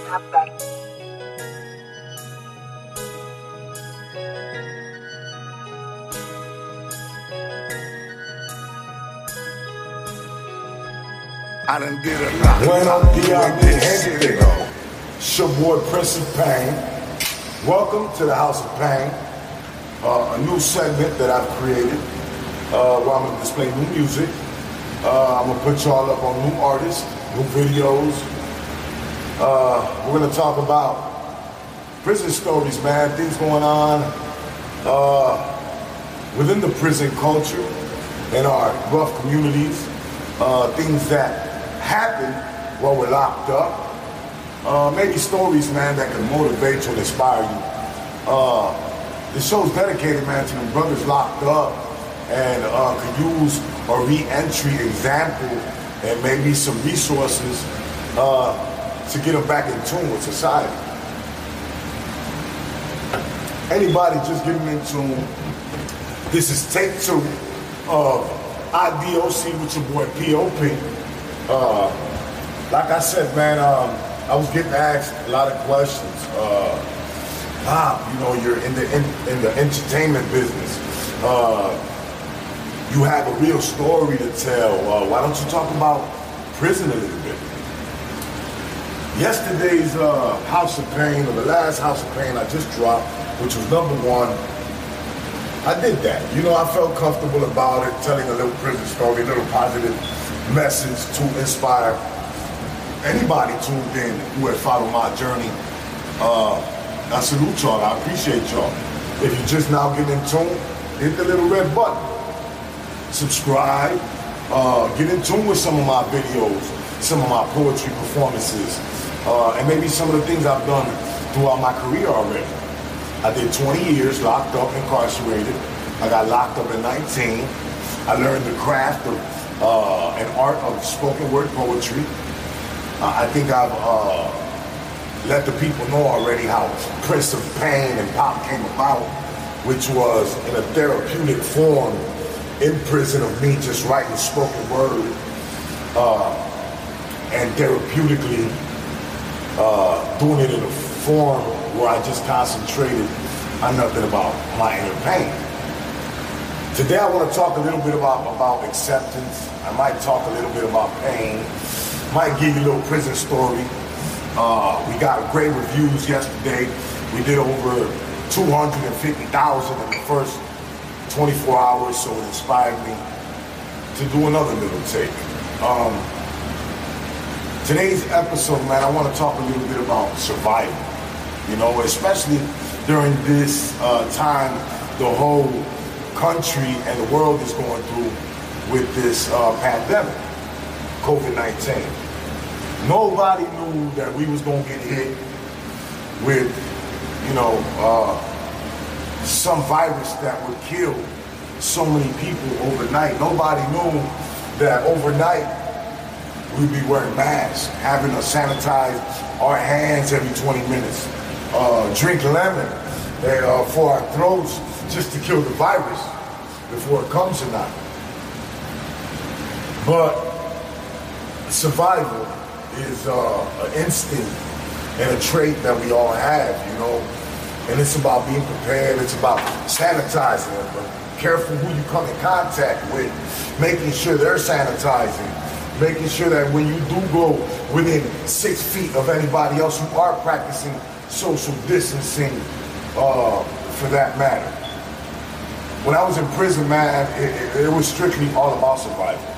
happen. I done did a lot. Buenos dias, mi gente. It's your boy Prince of Pain. Welcome to the House of Pain, a new segment that I've created where I'm going to display new music. I'm going to put y'all up on new artists, new videos. We're going to talk about prison stories, man, things going on within the prison culture in our rough communities, things that happen while we're locked up. Maybe stories, man, that can motivate you and inspire you. The show's dedicated, man, to the brothers locked up and could use a re-entry example and maybe some resources to get them back in tune with society. Anybody just getting in tune, this is take 2 of IDOC with your boy P.O.P. Like I said, man, I was getting asked a lot of questions. You know, you're in the entertainment business. You have a real story to tell. Why don't you talk about prison a little bit? Yesterday's House of Pain, or the last House of Pain I just dropped, which was #1, I did that. You know, I felt comfortable about it, telling a little prison story, a little positive message to inspire anybody tuned in who had followed my journey. I salute y'all, I appreciate y'all. If you're just now getting in tune, hit the little red button. Subscribe, get in tune with some of my videos, some of my poetry performances, and maybe some of the things I've done throughout my career already. I did 20 years locked up, incarcerated. I got locked up at 19. I learned the craft of and art of spoken word poetry. I think I've let the people know already how Prince of Pain and P.O.P came about, which was in a therapeutic form in prison of me just writing spoken word and therapeutically doing it in a form where I just concentrated on nothing about my inner pain. Today I want to talk a little bit about acceptance. I might talk a little bit about pain. Might give you a little prison story. We got great reviews yesterday. We did over 250,000 in the first 24 hours, so it inspired me to do another little take. Today's episode, man, I want to talk a little bit about survival. You know, especially during this time the whole country and the world is going through with this pandemic, COVID-19. Nobody knew that we was going to get hit with, you know, some virus that would kill so many people overnight. Nobody knew that overnight we'd be wearing masks, having to sanitize our hands every 20 minutes, drink lemon for our throats just to kill the virus before it comes tonight. But survival is an instinct and a trait that we all have, you know, and it's about being prepared. It's about sanitizing, but careful who you come in contact with, making sure they're sanitizing, making sure that when you do go within 6 feet of anybody else, you are practicing social distancing for that matter. When I was in prison, man, it was strictly all about survival.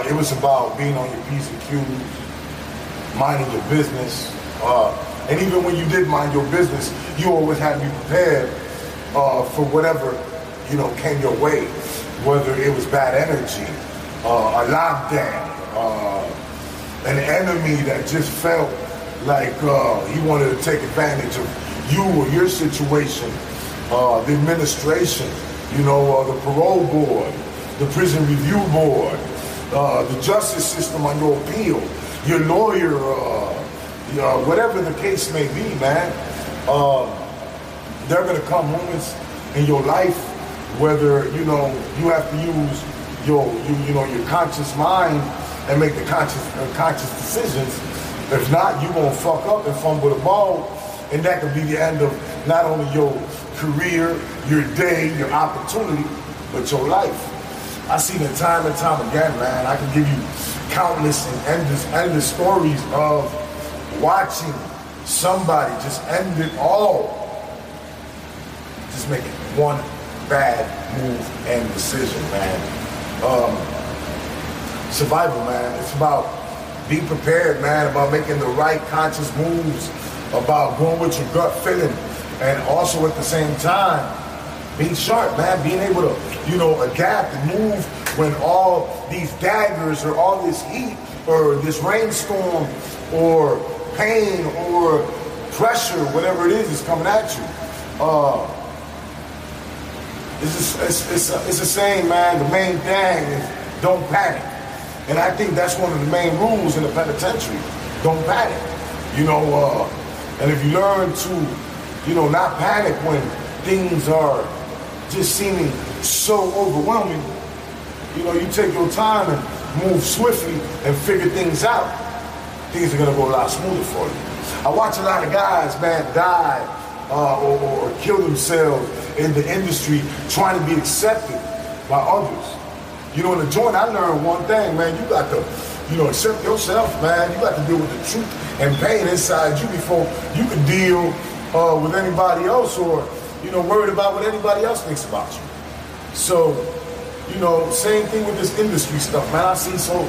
It was about being on your P's and Q's, minding your business. And even when you did mind your business, you always had to be prepared for whatever, you know, came your way. Whether it was bad energy, a lockdown, an enemy that just felt like he wanted to take advantage of you or your situation, the administration, you know, the parole board, the prison review board, the justice system on your appeal, your lawyer, whatever the case may be, man. There are going to come moments in your life whether, you know, you have to use your conscious mind and make the conscious decisions If not, you gonna fuck up and fumble the ball, and that could be the end of not only your career, your day, your opportunity, but your life. I seen it time and time again, man. I can give you countless and endless stories of watching somebody just end it all, just making one bad move and decision, man. Survival, man. It's about being prepared, man, about making the right conscious moves, about going with your gut feeling, and also at the same time, being sharp, man, being able to, you know, adapt and move when all these daggers or all this heat or this rainstorm or pain or pressure, whatever it is coming at you. It's the same, man. The main thing is don't panic. And I think that's one of the main rules in the penitentiary. Don't panic. You know, and if you learn to, you know, not panic when things are just seeming so overwhelming, you know, you take your time and move swiftly and figure things out, things are gonna go a lot smoother for you. I watch a lot of guys, man, die or kill themselves in the industry trying to be accepted by others. You know, in the joint, I learned one thing, man. You got to, you know, accept yourself, man. You got to deal with the truth and pain inside you before you can deal with anybody else or, you know, worried about what anybody else thinks about you. So, you know, same thing with this industry stuff, man. I see so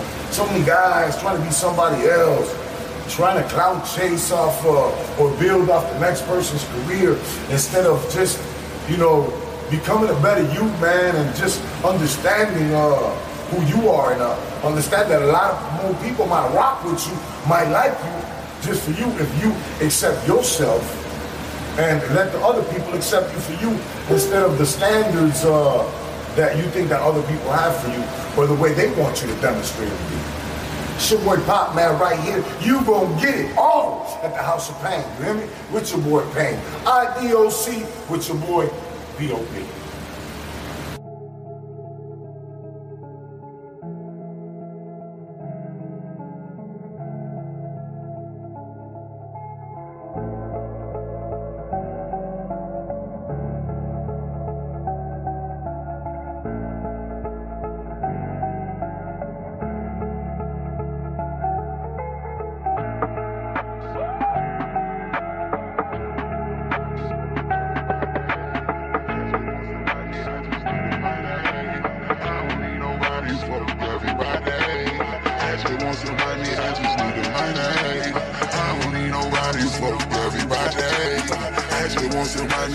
many guys trying to be somebody else, trying to clout chase off or build off the next person's career instead of just, you know, becoming a better you, man, and just understanding who you are and understand that a lot more people might rock with you, might like you just for you if you accept yourself and let the other people accept you for you instead of the standards that you think that other people have for you or the way they want you to demonstrate to be. It's your boy Pop, man, right here. You gonna get it all at the House of Pain, you hear me? With your boy Pain. IDOC with your boy P.O.P.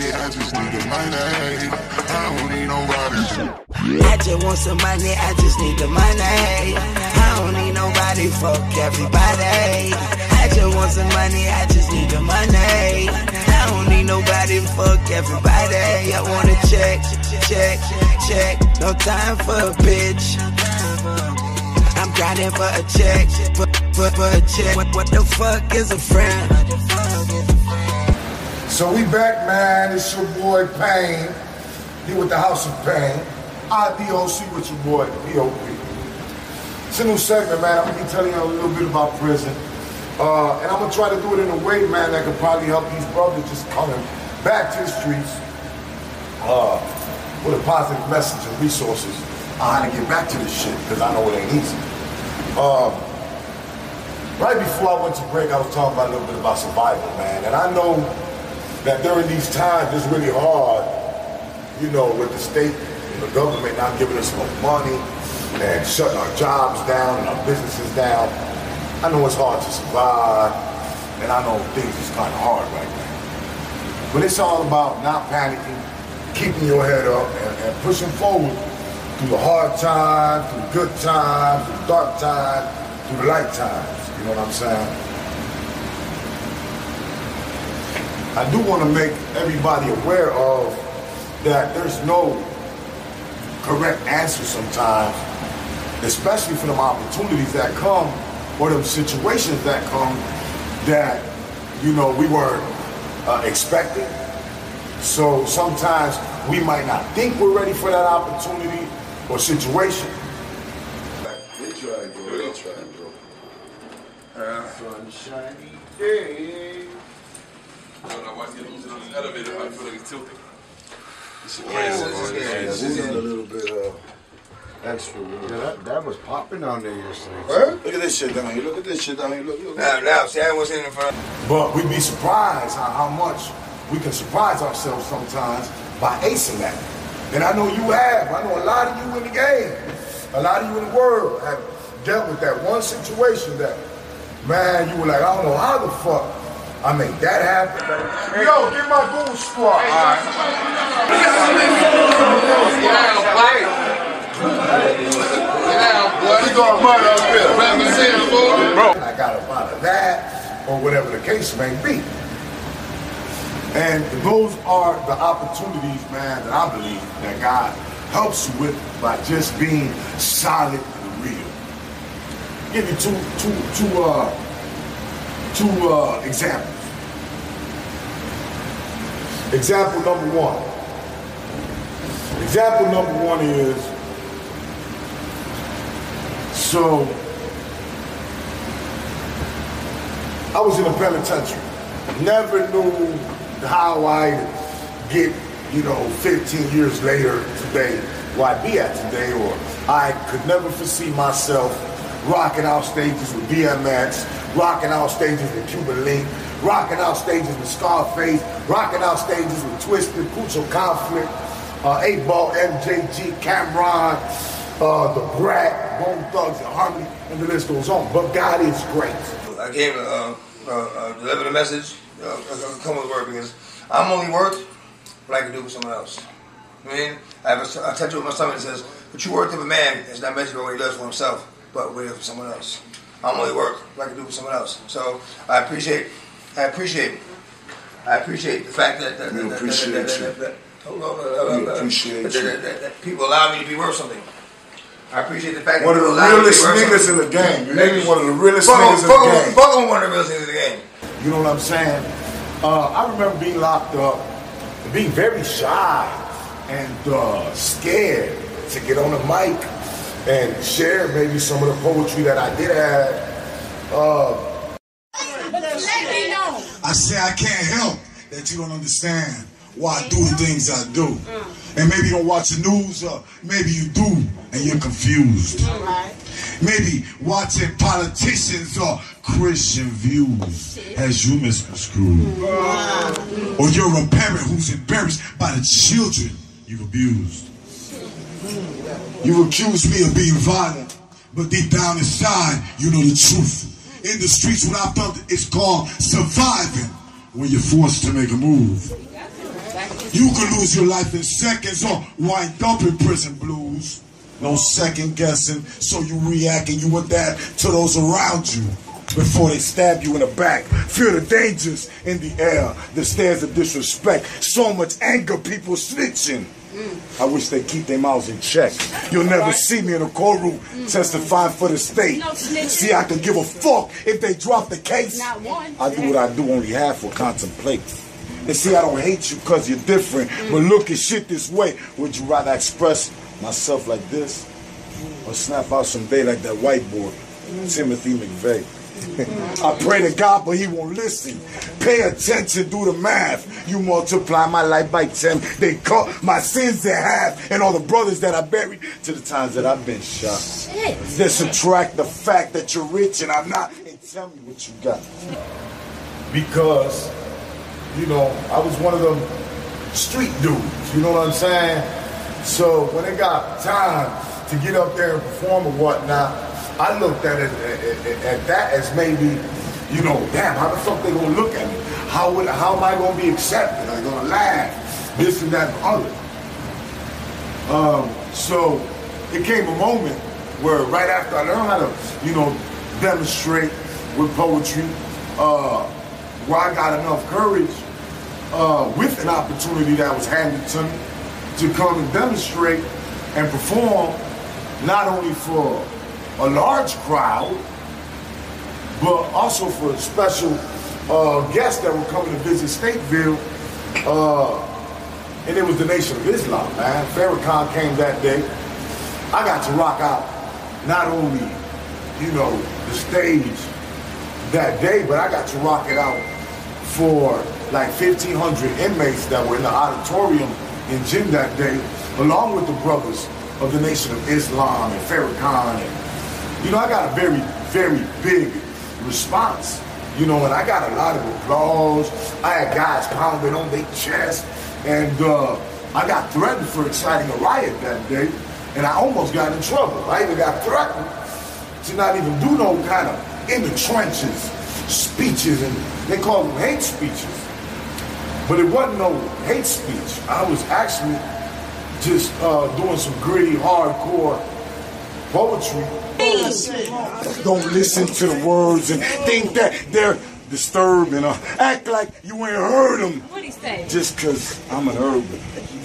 I just need the money. I don't need nobody. I just want some money, I just need the money. I don't need nobody, fuck everybody. I just want some money, I just need the money. I don't need nobody, fuck everybody. I want to check, check, check. No time for a bitch. I'm grinding for a check, for a check. What the fuck is a friend? So we back, man. It's your boy Pain. Here with the House of Pain. IDOC with your boy P.O.P. It's a new segment, man. I'm gonna be telling you a little bit about prison. And I'm gonna try to do it in a way, man, that could probably help these brothers just coming back to the streets with a positive message and resources on how to get back to this shit, because I know it ain't easy. Right before I went to break, I was talking about a little bit about survival, man. And I know that during these times, it's really hard, you know, with the state and the government not giving us enough money and shutting our jobs down and our businesses down. I know it's hard to survive, and I know things is kind of hard right now. But it's all about not panicking, keeping your head up, and pushing forward through the hard times, through the good times, through the dark times, through the light times. You know what I'm saying? I do want to make everybody aware of that there's no correct answer sometimes, especially for them opportunities that come or them situations that come that, you know, we weren't expecting. So sometimes we might not think we're ready for that opportunity or situation. They tried, bro. They tried, bro. Sunshiny day. I watch you losing on this elevator. I feel like it's tilting. This is a little bit extra. Yeah, that was popping down there yesterday. Look at this shit down here. Look at this shit down here. Look. Now, see, I wasn't in front. But we'd be surprised how much we can surprise ourselves sometimes by acing that. And I know you have. I know a lot of you in the game, a lot of you in the world have dealt with that one situation that, man, you were like, I don't know how the fuck I made that happen. Yo, get my goon squad. All right. I got up out of that, or whatever the case may be. And those are the opportunities, man, that I believe that God helps you with by just being solid and real. Give you two examples. Example number one. Example number one is, so I was in a penitentiary. Never knew how I get, 15 years later today, where I be at today, or I could never foresee myself rocking out stages with DMX, rocking out stages with Cuban Link, rocking out stages with Scarface, rocking out stages with Twisted, Pucho Conflict, 8-Ball, MJG, Cameron, The Brat, Bone Thugs, and Harmony, and the list goes on. But God is great. I came to deliver the message, come with word, because I'm only worth what I can do for someone else. I mean, I have a tattoo on my stomach that says, the true worth of a man is not measured by what he does for himself, but what he does for someone else. I'm only worth what I can do for someone else. So I appreciate the fact that people allow me to be worth something. I appreciate the fact one of the realest niggas in the game. You niggas one of the realest niggas in the game. Fuck on one of the realest niggas in the game. You know what I'm saying? I remember being locked up, being very shy and scared to get on the mic and share maybe some of the poetry that I did have. I say I can't help that you don't understand why I do the things I do. And maybe you don't watch the news, or maybe you do and you're confused. Maybe watching politicians or Christian views has you misconstrued. Or you're a parent who's embarrassed by the children you've abused. You accuse me of being violent, but deep down inside, you know the truth. In the streets, what I felt it's called surviving when you're forced to make a move. You can lose your life in seconds or wind up in prison blues. No second guessing, so you react and you adapt to those around you before they stab you in the back. Feel the dangers in the air, the stares of disrespect. So much anger, people snitching. I wish they keep their mouths in check. You'll never see me in a courtroom testifying for the state. See, I could give a fuck if they drop the case. I do what I do, only half will contemplate. And see, I don't hate you because you're different, but look at shit this way. Would you rather express myself like this or snap out someday like that white boy, Timothy McVeigh? I pray to God, but he won't listen. Pay attention, do the math. You multiply my life by 10, they cut my sins in half. And all the brothers that I buried to the times that I've been shot. Then subtract the fact that you're rich and I'm not, and tell me what you got. Because, I was one of them street dudes, you know what I'm saying? So when it got time to get up there and perform or whatnot, I looked at it at that as maybe, damn, how the fuck they gonna look at me? How am I gonna be accepted? Are they gonna laugh? This and that and other. So it came a moment where right after I learned how to, demonstrate with poetry, where I got enough courage with an opportunity that was handed to me to come and demonstrate and perform not only for a large crowd, but also for special guests that were coming to visit Stateville, and it was the Nation of Islam, man. Farrakhan came that day. I got to rock out not only, the stage, that day, but I got to rock it out for like 1,500 inmates that were in the auditorium in gym that day, along with the brothers of the Nation of Islam and Farrakhan. And, you know, I got a very, very big response, you know, and I got a lot of applause. I had guys pounding on their chest, and I got threatened for inciting a riot that day, and I almost got in trouble. I even got threatened to not even do no kind of in the trenches speeches, and they call them hate speeches. But it wasn't no hate speech. I was actually just doing some gritty, hardcore poetry. Don't listen to the words and think that they're disturbing or act like you ain't heard them. What'd he say? Just because I'm an urban.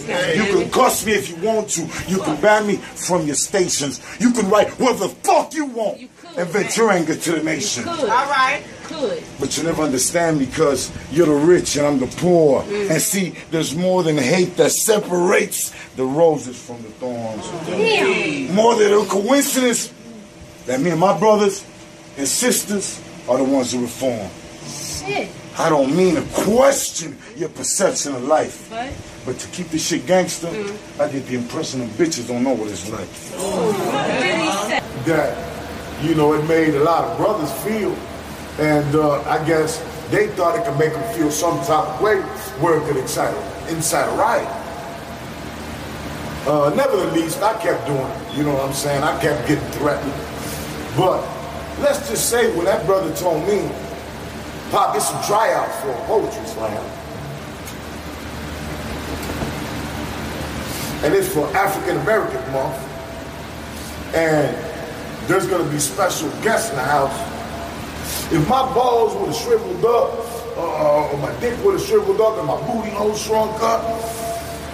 You can cuss me if you want to. You can ban me from your stations. You can write what the fuck you want and vent your anger to the nation. You could. All right. Could. But you never understand because you're the rich and I'm the poor. And see, there's more than hate that separates the roses from the thorns. Damn. More than a coincidence that me and my brothers and sisters are the ones who reform. Shit. I don't mean to question your perception of life. But to keep this shit gangster, I get the impression that bitches don't know what it's like. That, you know, it made a lot of brothers feel, and I guess they thought it could make them feel some type of way where it could incite a riot. Nevertheless, I kept doing it, you know what I'm saying? I kept getting threatened. But let's just say when that brother told me, Pop, get some tryouts for a poetry slam. And it's for African American Month. And there's gonna be special guests in the house. If my balls would have shriveled up, or my dick would have shriveled up and my booty hole shrunk up,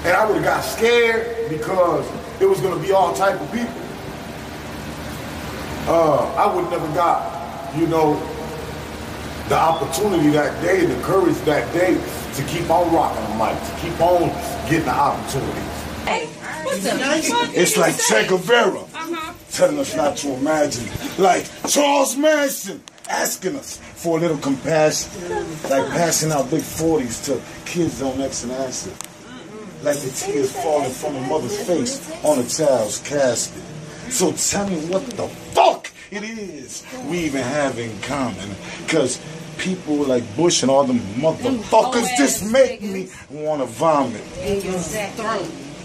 and I would have got scared because it was gonna be all type of people, I would never got, you know, the opportunity that day, the courage that day to keep on rocking the mic, to keep on getting the opportunities. Hey, what's up? It's like Che Guevara telling us not to imagine. Like Charles Manson asking us for a little compassion. Like passing out big 40s to kids on X and acid. Like the tears falling from a mother's face on a child's casket. So tell me what the fuck it is we even have in common. Because people like Bush and all them motherfuckers just make me want to vomit.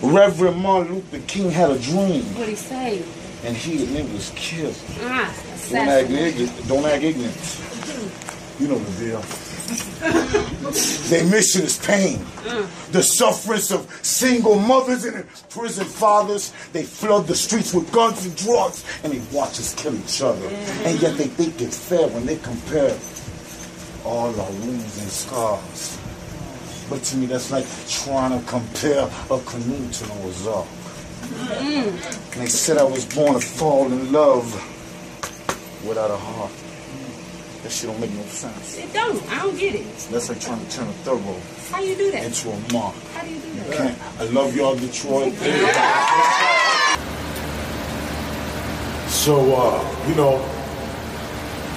Reverend Martin Luther King had a dream. What'd he say? And he and it was killed. Don't act ignorant. You know the deal. Their mission is pain. The sufferance of single mothers and prison fathers. They flood the streets with guns and drugs and they watch us kill each other. And yet they think it's fair when they compare all our wounds and scars. But to me that's like trying to compare a canoe to Noah's Ark. And they said I was born to fall in love without a heart. That shit don't make no sense. It don't. I don't get it. That's like trying to turn a thoroughbrook How you do that? into a mark. How do you do that? You can't. I love y'all, Detroit. So, you know,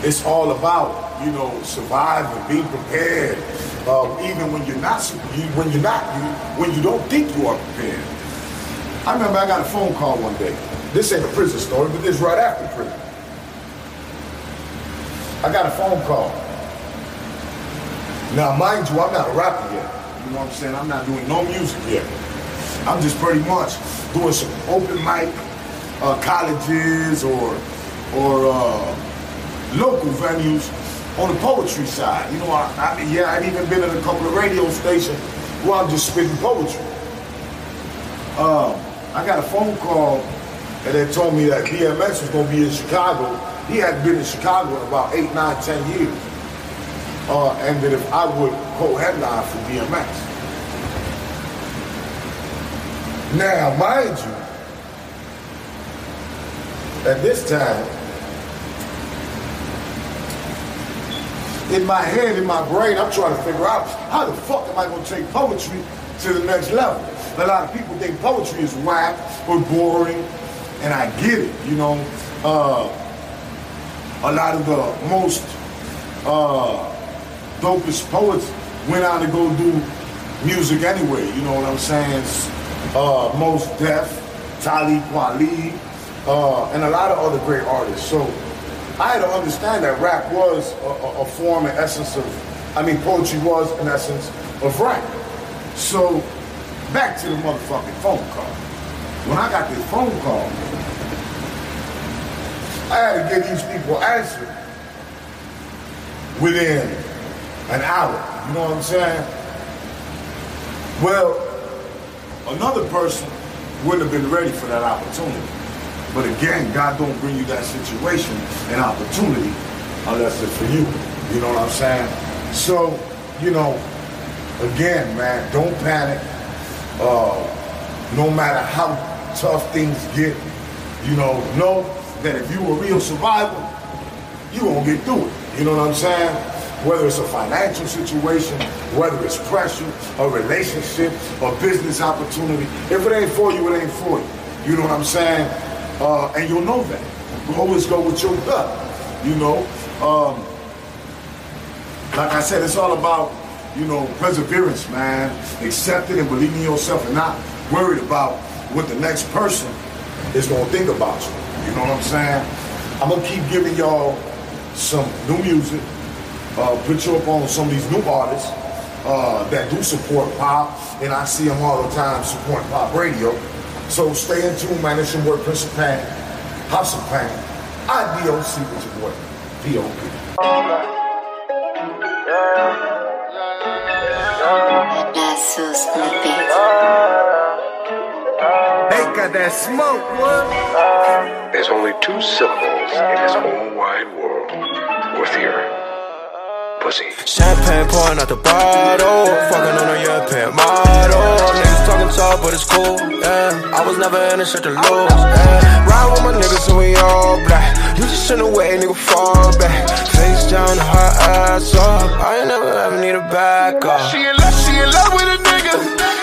it's all about, you know, surviving, being prepared. Even when when you don't think you are prepared. I remember I got a phone call one day. This ain't a prison story, but this is right after prison. I got a phone call. Now, mind you, I'm not a rapper yet. You know what I'm saying? I'm not doing no music yet. I'm just pretty much doing some open mic, colleges or local venues on the poetry side. You know, I've even been at a couple of radio stations where I'm just spitting poetry. I got a phone call and they told me that DMX was going to be in Chicago. He hadn't been in Chicago in about 8, 9, 10 years. And that if I would co-headline for DMX. Now, mind you, at this time, in my head, in my brain, I'm trying to figure out how the fuck am I going to take poetry to the next level. A lot of people think poetry is whack or boring, and I get it, you know. A lot of the most dopest poets went out to go do music anyway, you know what I'm saying? Mos Def, Talib Kweli, and a lot of other great artists. So I had to understand that rap was a form and essence of, poetry was an essence of rap. So back to the motherfucking phone call. When I got this phone call, I had to give these people an answer within an hour. You know what I'm saying? Well, another person wouldn't have been ready for that opportunity. But again, God don't bring you that situation and opportunity unless it's for you. You know what I'm saying? So, again, man, don't panic. No matter how tough things get, know that if you a real survivor, you gonna get through it. You know what I'm saying? Whether it's a financial situation, whether it's pressure, a relationship, a business opportunity. If it ain't for you, it ain't for you. You know what I'm saying? And you'll know that. Always go with your gut. Like I said, it's all about, perseverance, man. Accept it and believe in yourself and not worried about what the next person is gonna think about you. You know what I'm saying? I'm gonna keep giving y'all some new music, put you up on some of these new artists that do support pop, and I see them all the time supporting pop radio. So stay in tune, man. It's your boy Prince of Pain, House of Pain, IDOC with your boy P.O.P. They got that smoke, what? There's only two syllables in this whole wide world. Worth here. Pussy. Champagne pouring out the bottle, fucking on a European model. Niggas talking tall, but it's cool, yeah. I was never in a shit to lose, yeah. Ride with my niggas and we all black. You just in the way, nigga, fall back. Face down, her ass up. I ain't never ever need a back up. She in love with a nigga.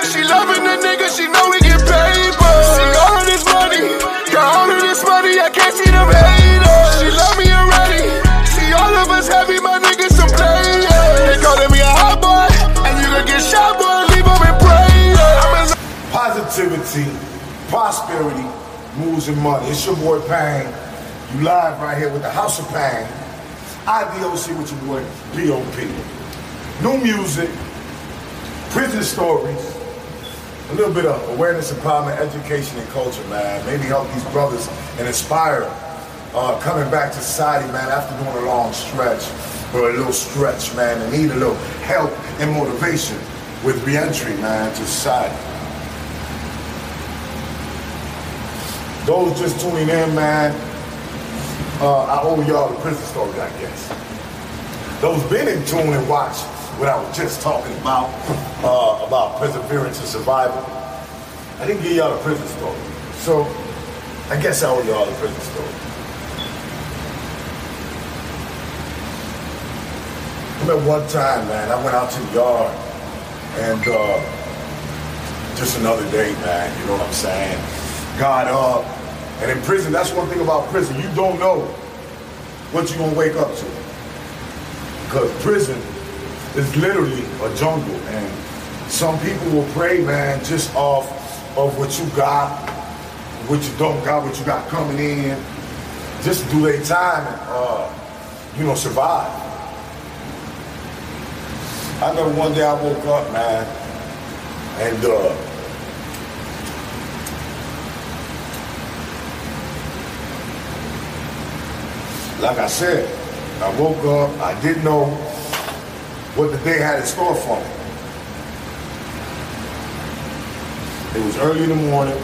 She loving the nigga, she know we get paid, but she all of this money. Got all of this money, I can't see them haters. She love me already. See all of us heavy, my niggas some players. They calling me a hot boy, and you gon' get shot, boy, leave them in prayer. Positivity, prosperity, moves and money. It's your boy Pain. You live right here with the House of Pain. IDOC with your boy P.O.P. New music, prison stories, a little bit of awareness, empowerment, education, and culture, man. Maybe help these brothers and inspire coming back to society, man, after doing a long stretch or a little stretch, man, and need a little help and motivation with re-entry, man, to society. Those just tuning in, man, I owe y'all the prison story, I guess. Those been in tune and watch what I was just talking about perseverance and survival. I didn't give y'all the prison story. So, I guess I owe y'all the prison story. I remember one time, man, I went out to the yard and just another day, man, you know what I'm saying? Got up, and in prison, that's one thing about prison, you don't know what you're gonna wake up to. Because prison is literally a jungle, and some people will pray, man, just off of what you got, what you don't got, what you got coming in, just to do their time and, survive. I remember one day I woke up, man, and like I said, I woke up, I didn't know what the day had in store for me. It was early in the morning.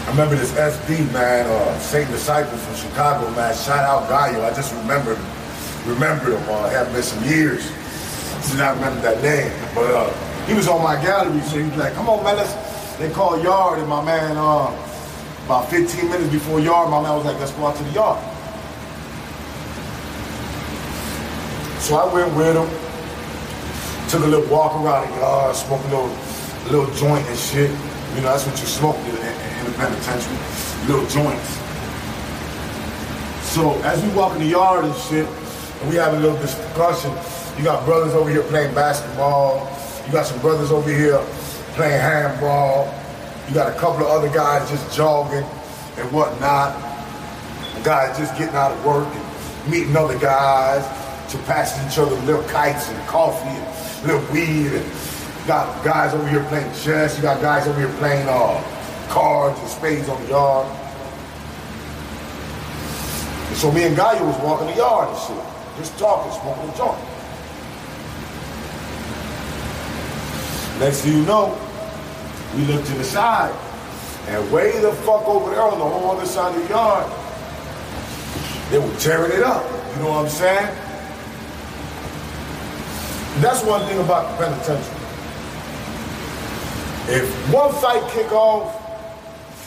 I remember this SB, man, Saint Disciple from Chicago, man, shout out Gallo. I just remembered him. It had been some years since I remember that name. But he was on my gallery, so he was like, come on, man, they called Yard, and my man, about 15 minutes before Yard, my man was like, let's go out to the yard. So I went with him, took a little walk around the yard, smoked a little joint and shit. That's what you smoke in the penitentiary, little joints. So as we walk in the yard and shit, and we have a little discussion, you got brothers over here playing basketball, you got some brothers over here playing handball, you got a couple of other guys just jogging and whatnot, guys just getting out of work and meeting other guys to pass each other little kites and coffee and little weed, and you got guys over here playing chess, you got guys over here playing cards and spades on the yard. And so me and Gaia was walking the yard and shit, just talking, smoking a joint. Next thing you know, we look to the side, and way the fuck over there on the whole other side of the yard, they were tearing it up. You know what I'm saying? And that's one thing about the penitentiary. If one fight kick off,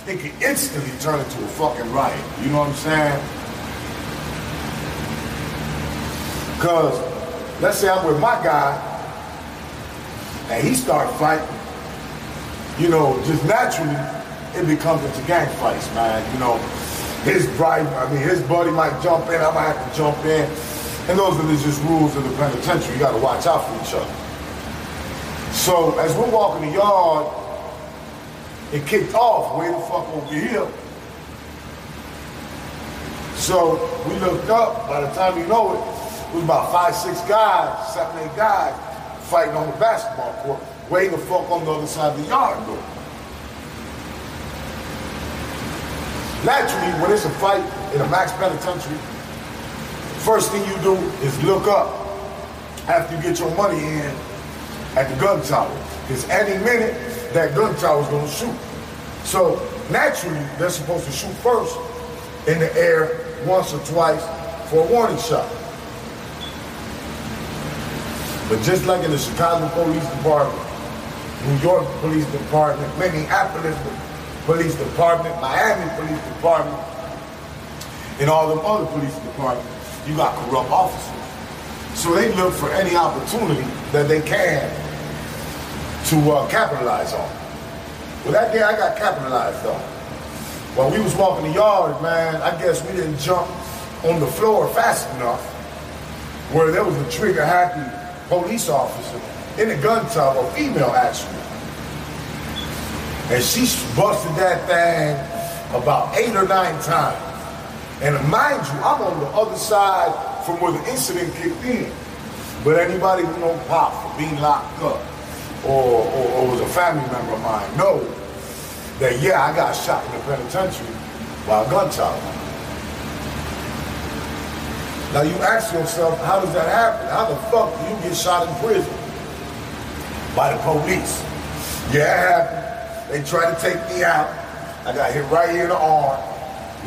it can instantly turn into a fucking riot. You know what I'm saying? Because let's say I'm with my guy, and he starts fighting, you know, just naturally, it becomes into gang fights, man. You know, his buddy might jump in, I might have to jump in. And those are just rules of the penitentiary. You gotta watch out for each other. So as we're walking the yard, it kicked off way the fuck over here. So we looked up, by the time you know it, it was about 5, 6 guys, 7, 8 guys fighting on the basketball court, way the fuck on the other side of the yard though. Naturally, when it's a fight in a max penitentiary, first thing you do is look up after you get your money in at the gun tower. Because any minute, that gun tower is going to shoot. So naturally, they're supposed to shoot first in the air once or twice for a warning shot. But just like in the Chicago Police Department, New York Police Department, Minneapolis Police Department, Miami Police Department, and all them other police departments, you got corrupt officers. So they look for any opportunity that they can to capitalize on. Well, that day I got capitalized on. While we was walking the yard, man, I guess we didn't jump on the floor fast enough where there was a trigger-happy police officer in a gun tower, a female actually. And she busted that thing about 8 or 9 times. And mind you, I'm on the other side from where the incident kicked in. But anybody who knows Pop for being locked up or was a family member of mine know that, yeah, I got shot in the penitentiary by a gun tower. Now you ask yourself, how does that happen? How the fuck do you get shot in prison? By the police. Yeah, it happened. They tried to take me out. I got hit right here in the arm,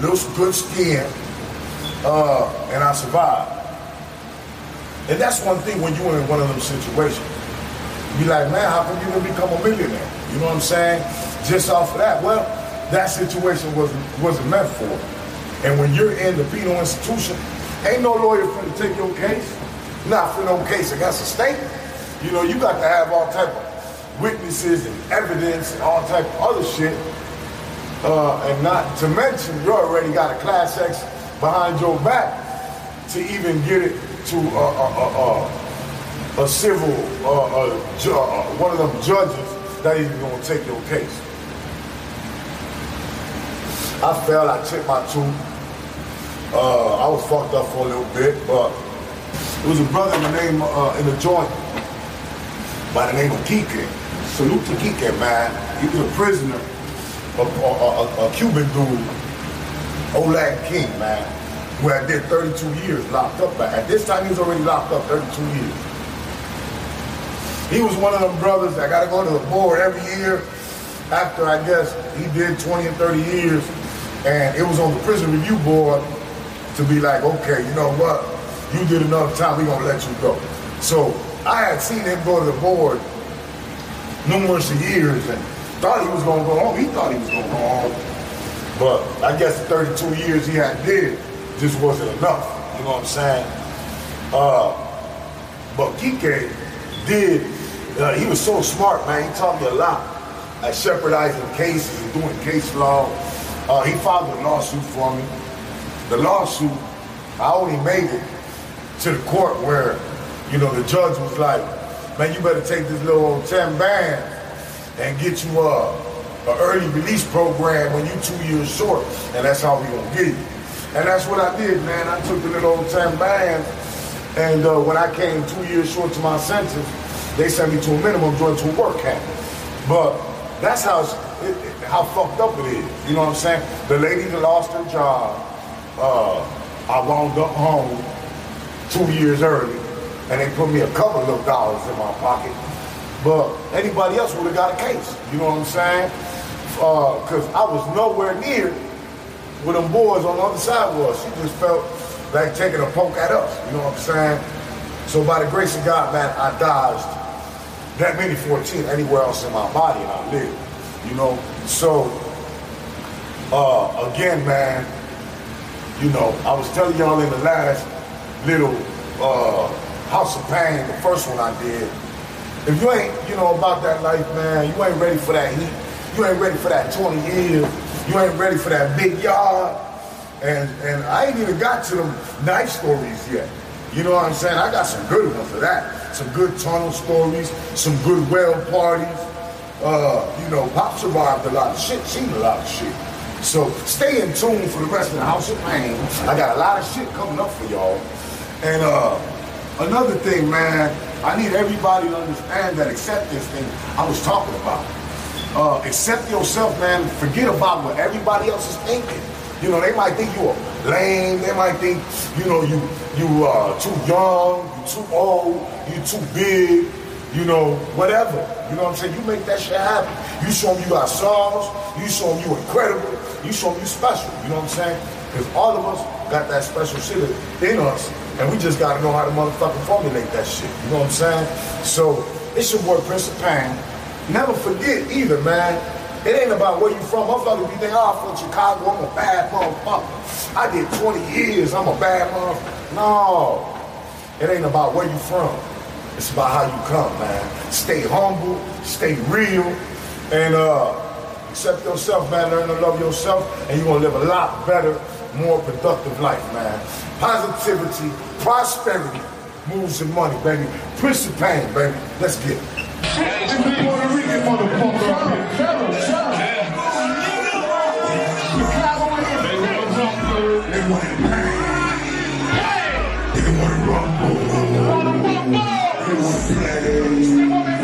little good skin, and I survived. And that's one thing when you're in one of them situations. You be like, man, how come you didn't become a millionaire? You know what I'm saying? Just off of that. Well, that situation wasn't meant for it. And when you're in the penal institution, ain't no lawyer for to take your case. Not for no case against a state. You know, you got to have all type of witnesses and evidence and all type of other shit. And not to mention, you already got a Class X behind your back to even get it to a civil, one of them judges that even going to take your case. I fell, I chipped my tooth. I was fucked up for a little bit, but it was a brother in the name, in the joint by the name of Kike. Salute to Kike, man. He was a prisoner, a Cuban dude, Oleg King, man, who had did 32 years locked up. At this time, he was already locked up 32 years. He was one of them brothers that got to go to the board every year after, I guess, he did 20 and 30 years, and it was on the prison review board to be like, okay, you know what? You did enough time, we're gonna let you go. So I had seen him go to the board numerous years and thought he was gonna go home. He thought he was gonna go home. But I guess the 32 years he had did just wasn't enough. You know what I'm saying? But Kike did, he was so smart, man. He taught me a lot at shepherdizing cases and doing case law. He filed a lawsuit for me. The lawsuit I only made it to the court where, you know, the judge was like, man, you better take this little old 10 bands and get you an early release program when you 2 years short, and that's how we gonna get you. And that's what I did, man. I took the little old 10 bands, and when I came 2 years short to my sentence, they sent me to a minimum joint to a work camp. But that's how fucked up it is. You know what I'm saying? The lady that lost her job, I wound up home 2 years early, and they put me a couple of little dollars in my pocket. But anybody else would have got a case. You know what I'm saying? Because I was nowhere near where them boys on the other side was. She just felt like taking a poke at us. You know what I'm saying? So by the grace of God, man, I dodged that many 14 anywhere else in my body, and I lived. You know? So, again, man, you know, I was telling y'all in the last little House of Pain, the first one I did, if you ain't, you know, about that life, man, you ain't ready for that heat, you ain't ready for that 20 years, you ain't ready for that big yard, and I ain't even got to them nice stories yet. You know what I'm saying? I got some good ones of that. Some good tunnel stories, some good well parties. You know, Pop survived a lot of shit, seen a lot of shit. So stay in tune for the rest of the House of Pain. I got a lot of shit coming up for y'all. And another thing, man, I need everybody to understand that accept this thing I was talking about. Accept yourself, man. Forget about what everybody else is thinking. You know, they might think you're lame. They might think, you know, you too young, you too old, you too big, you know, whatever. You know what I'm saying? You make that shit happen. You show them you got songs. You show them you incredible. You show them you special. You know what I'm saying? Because all of us got that special shit in us, and we just got to know how to motherfucking formulate that shit. You know what I'm saying? So, it's your boy, Prince of Pain. Never forget either, man. It ain't about where you from. Motherfuckers be thinking, oh, I'm from Chicago, I'm a bad motherfucker. I did 20 years, I'm a bad motherfucker. No. It ain't about where you from. It's about how you come, man. Stay humble, stay real, and accept yourself, man. Learn to love yourself, and you're gonna live a lot better, more productive life, man. Positivity, prosperity, moves and money, baby. Prince of Pain, baby. Let's get it. Puerto Rican motherfucker. They want pain. They want rumble. They want play.